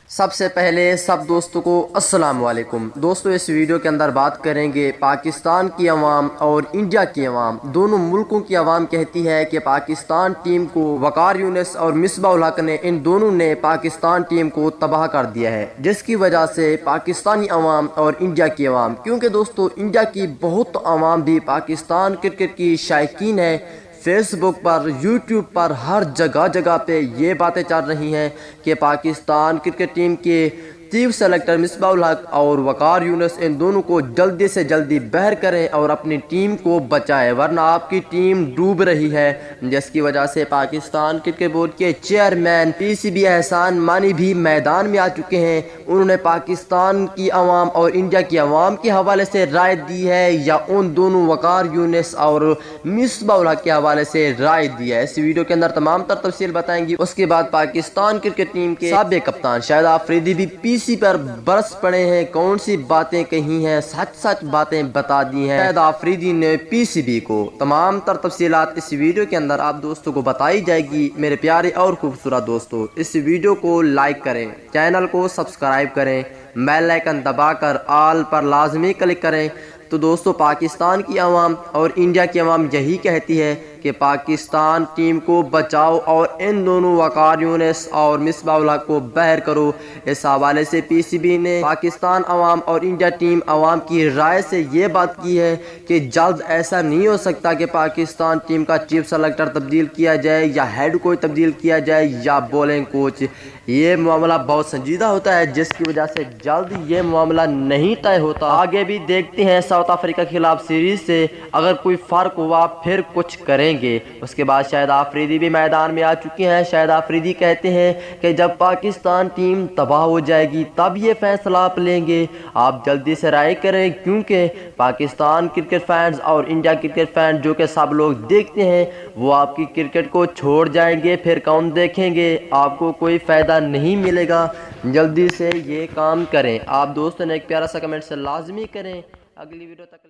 سب سے پہلے سب دوستوں کو السلام علیکم۔ دوستو اس ویڈیو کے اندر بات کریں گے پاکستان کی عوام اور انڈیا کی عوام، دونوں ملکوں کی عوام کہتی ہے کہ پاکستان ٹیم کو وقار یونس اور مصباح الحق نے ان دونوں نے پاکستان ٹیم کو تباہ کر دیا ہے، جس کی وجہ سے پاکستانی عوام اور انڈیا کی عوام، کیونکہ دوستو انڈیا کی بہت عوام بھی پاکستان کرکٹ کی شائقین ہے، فیس بک پر، یوٹیوب پر، ہر جگہ پہ یہ باتیں چل رہی ہیں کہ پاکستان کرکٹ ٹیم کے چیف سلیکٹر مصباح الحق اور وقار یونس ان دونوں کو جلدی سے جلدی بحر کریں اور اپنی ٹیم کو بچائیں، ورنہ آپ کی ٹیم ڈوب رہی ہے، جس کی وجہ سے پاکستان کرکٹ بورڈ کے chairman P C B Ehsan Mani بھی میدان میں آ چکے ہیں۔ انہوں نے پاکستان کی عوام اور انڈیا کی عوام کے حوالے سے رائے دی ہے یا ان دونوں وقار یونس اور مصباح الحق کے حوالے سے رائے دی ہے۔ اس ویڈیو کے اندر تمام تر تفصیل بتائیں گی۔ اس کے بعد پاکستان کرکٹ ٹیم کے سابق کپتان شاہد آفریدی بھی پی سی پر برس پڑے ہیں، کون سی باتیں کہی ہیں، سچ باتیں بتا دی ہیں شاہد آفریدی نے پی سی بی کو۔ تمام تر تفصیلات اس ویڈیو کے اندر آپ دوستوں کو بتائی جائے گی۔ میرے پیارے اور خوبصورت دوستو، اس ویڈیو کو لائک کریں، چینل کو سبسکرائب کریں، بیل آئیکن دبا کر آل پر لازمی کلک کریں۔ تو دوستو پاکستان کی عوام اور انڈیا کی عوام یہی کہتی ہے کہ پاکستان ٹیم کو بچاؤ اور ان دونوں وقار یونس اور مصباح الحق کو بحر کرو۔ اس حوالے سے پی سی بی نے پاکستان عوام اور انڈیا ٹیم عوام کی رائے سے یہ بات کی ہے کہ جلد ایسا نہیں ہو سکتا کہ پاکستان ٹیم کا چیف سلیکٹر تبدیل کیا جائے یا ہیڈ کوچ تبدیل کیا جائے یا بولنگ کوچ۔ یہ معاملہ بہت سنجیدہ ہوتا ہے، جس کی وجہ سے جلد یہ معاملہ نہیں طے ہوتا۔ آگے بھی دیکھتے ہیں ساؤتھ افریقہ کے خلاف سیریز سے اگر کوئی فرق ہوا پھر کچھ کریں گے۔ اس کے بعد شاہد آفریدی بھی میدان میں آ چکے ہیں۔ شاہد آفریدی کہتے ہیں کہ جب پاکستان ٹیم تباہ ہو جائے گی تب یہ فیصلہ آپ لیں گے، آپ جلدی سے رائے کریں، کیونکہ پاکستان کرکٹ فینز اور انڈیا کرکٹ فینز جو کہ سب لوگ دیکھتے ہیں وہ آپ کی کرکٹ کو چھوڑ جائیں گے، پھر کون دیکھیں گے، آپ کو کوئی فائدہ نہیں ملے گا۔ جلدی سے یہ کام کریں۔ آپ دوستوں نے ایک پیارا سا کمنٹ سے لازمی کریں۔ اگلی ویڈیو تک